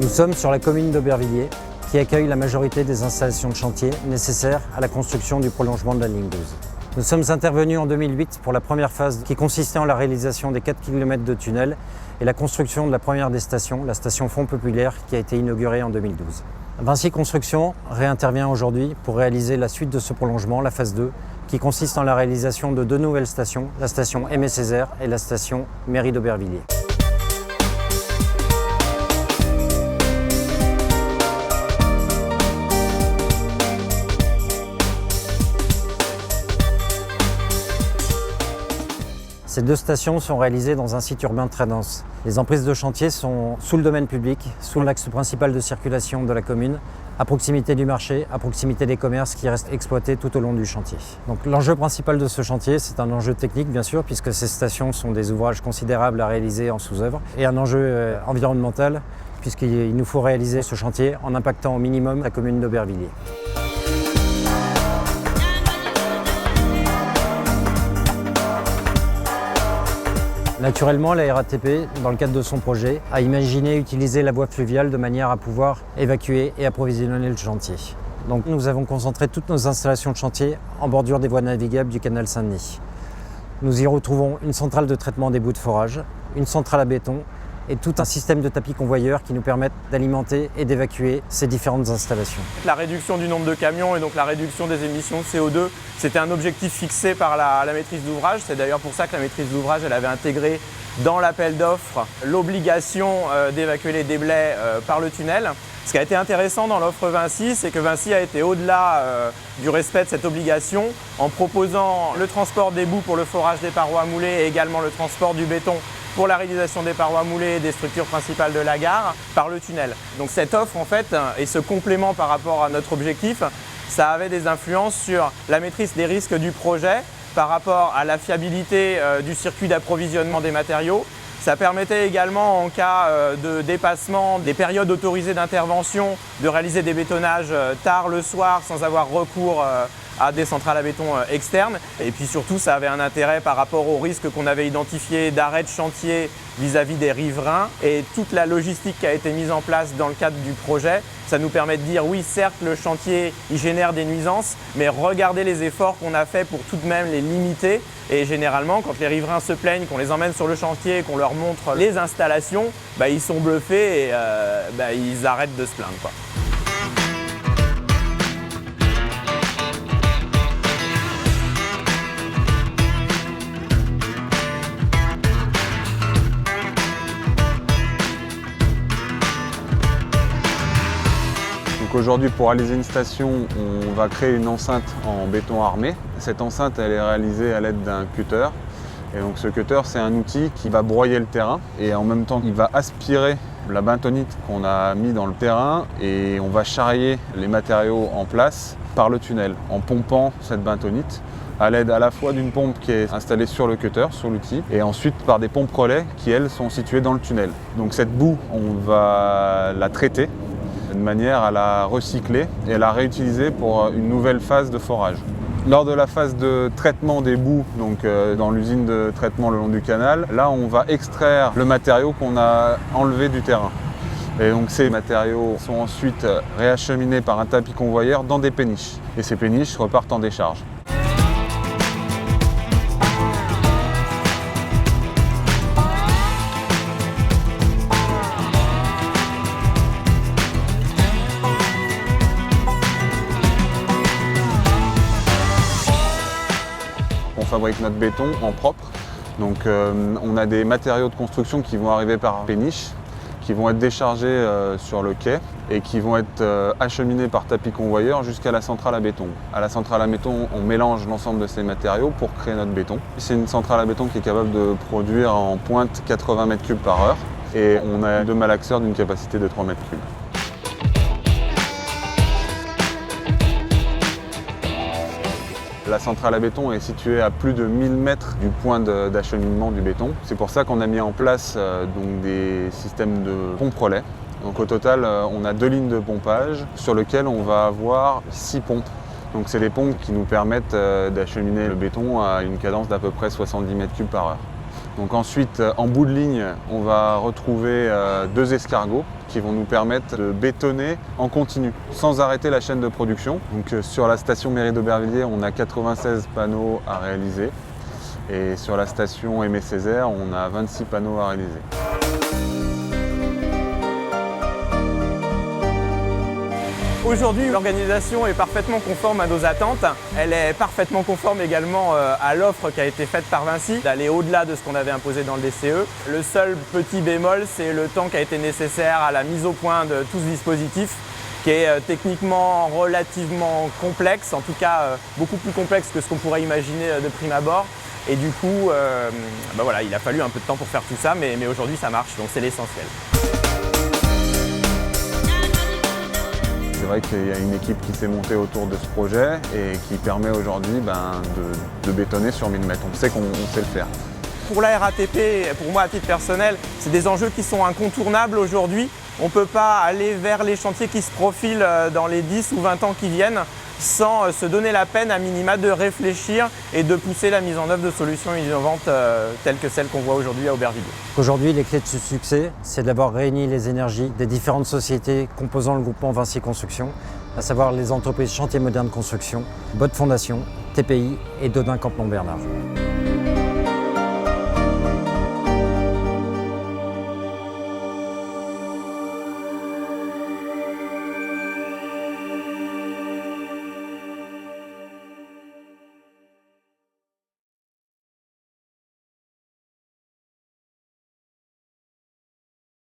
Nous sommes sur la commune d'Aubervilliers, qui accueille la majorité des installations de chantier nécessaires à la construction du prolongement de la ligne 12. Nous sommes intervenus en 2008 pour la première phase qui consistait en la réalisation des 4 km de tunnel et la construction de la première des stations, la station Fonds Populaire, qui a été inaugurée en 2012. Vinci Construction réintervient aujourd'hui pour réaliser la suite de ce prolongement, la phase 2, qui consiste en la réalisation de 2 nouvelles stations, la station Aimé Césaire et la station Mairie d'Aubervilliers. Ces 2 stations sont réalisées dans un site urbain très dense. Les emprises de chantier sont sous le domaine public, sous l'axe principal de circulation de la commune, à proximité du marché, à proximité des commerces qui restent exploités tout au long du chantier. Donc l'enjeu principal de ce chantier, c'est un enjeu technique bien sûr, puisque ces stations sont des ouvrages considérables à réaliser en sous-œuvre, et un enjeu environnemental, puisqu'il nous faut réaliser ce chantier en impactant au minimum la commune d'Aubervilliers. Naturellement, la RATP, dans le cadre de son projet, a imaginé utiliser la voie fluviale de manière à pouvoir évacuer et approvisionner le chantier. Donc nous avons concentré toutes nos installations de chantier en bordure des voies navigables du canal Saint-Denis. Nous y retrouvons une centrale de traitement des boues de forage, une centrale à béton et tout un système de tapis convoyeurs qui nous permettent d'alimenter et d'évacuer ces différentes installations. La réduction du nombre de camions et donc la réduction des émissions de CO2, c'était un objectif fixé par la maîtrise d'ouvrage. C'est d'ailleurs pour ça que la maîtrise d'ouvrage elle avait intégré dans l'appel d'offres l'obligation d'évacuer les déblais par le tunnel. Ce qui a été intéressant dans l'offre Vinci, c'est que Vinci a été au-delà du respect de cette obligation en proposant le transport des boues pour le forage des parois moulées et également le transport du béton pour la réalisation des parois moulées et des structures principales de la gare par le tunnel. Donc cette offre en fait et ce complément par rapport à notre objectif, ça avait des influences sur la maîtrise des risques du projet par rapport à la fiabilité du circuit d'approvisionnement des matériaux. Ça permettait également, en cas de dépassement des périodes autorisées d'intervention, de réaliser des bétonnages tard le soir sans avoir recours à des centrales à béton externes. Et puis surtout, ça avait un intérêt par rapport aux risques qu'on avait identifiés d'arrêt de chantier vis-à-vis des riverains. Et toute la logistique qui a été mise en place dans le cadre du projet, ça nous permet de dire oui, certes, le chantier il génère des nuisances, mais regardez les efforts qu'on a fait pour tout de même les limiter. Et généralement, quand les riverains se plaignent, qu'on les emmène sur le chantier et qu'on leur montre les installations, ils sont bluffés et ils arrêtent de se plaindre, quoi. Aujourd'hui, pour réaliser une station, on va créer une enceinte en béton armé. Cette enceinte, elle est réalisée à l'aide d'un cutter. Et donc ce cutter, c'est un outil qui va broyer le terrain et en même temps, il va aspirer la bentonite qu'on a mis dans le terrain et on va charrier les matériaux en place par le tunnel en pompant cette bentonite à l'aide à la fois d'une pompe qui est installée sur le cutter, sur l'outil, et ensuite par des pompes relais qui, elles, sont situées dans le tunnel. Donc cette boue, on va la traiter de manière à la recycler et à la réutiliser pour une nouvelle phase de forage. Lors de la phase de traitement des boues, donc dans l'usine de traitement le long du canal, là on va extraire le matériau qu'on a enlevé du terrain. Et donc ces matériaux sont ensuite réacheminés par un tapis convoyeur dans des péniches. Et ces péniches repartent en décharge. On fabrique notre béton en propre. Donc on a des matériaux de construction qui vont arriver par péniche, qui vont être déchargés sur le quai et qui vont être acheminés par tapis convoyeur jusqu'à la centrale à béton. À la centrale à béton, on mélange l'ensemble de ces matériaux pour créer notre béton. C'est une centrale à béton qui est capable de produire en pointe 80 m3 par heure et on a 2 malaxeurs d'une capacité de 3 m3. La centrale à béton est située à plus de 1000 mètres du point d'acheminement du béton. C'est pour ça qu'on a mis en place donc des systèmes de pompes relais. Donc au total, on a 2 lignes de pompage sur lesquelles on va avoir 6 pompes. Donc c'est des pompes qui nous permettent d'acheminer le béton à une cadence d'à peu près 70 m3 par heure. Donc ensuite, en bout de ligne, on va retrouver 2 escargots qui vont nous permettre de bétonner en continu, sans arrêter la chaîne de production. Donc sur la station Mairie d'Aubervilliers, on a 96 panneaux à réaliser. Et sur la station Aimé Césaire, on a 26 panneaux à réaliser. Aujourd'hui, l'organisation est parfaitement conforme à nos attentes. Elle est parfaitement conforme également à l'offre qui a été faite par Vinci, d'aller au-delà de ce qu'on avait imposé dans le DCE. Le seul petit bémol, c'est le temps qui a été nécessaire à la mise au point de tout ce dispositif, qui est techniquement relativement complexe, en tout cas beaucoup plus complexe que ce qu'on pourrait imaginer de prime abord. Et du coup, voilà, il a fallu un peu de temps pour faire tout ça, mais aujourd'hui ça marche, donc c'est l'essentiel. C'est vrai qu'il y a une équipe qui s'est montée autour de ce projet et qui permet aujourd'hui de bétonner sur 1000 mètres. On sait qu'on sait le faire. Pour la RATP, pour moi à titre personnel, c'est des enjeux qui sont incontournables aujourd'hui. On ne peut pas aller vers les chantiers qui se profilent dans les 10 ou 20 ans qui viennent sans se donner la peine à minima de réfléchir et de pousser la mise en œuvre de solutions innovantes telles que celles qu'on voit aujourd'hui à Aubervilliers. Aujourd'hui, les clés de ce succès, c'est d'avoir réuni les énergies des différentes sociétés composant le groupement Vinci Construction, à savoir les entreprises Chantiers Modernes Construction, Botte Fondation, TPI et Dodin Campement Bernard.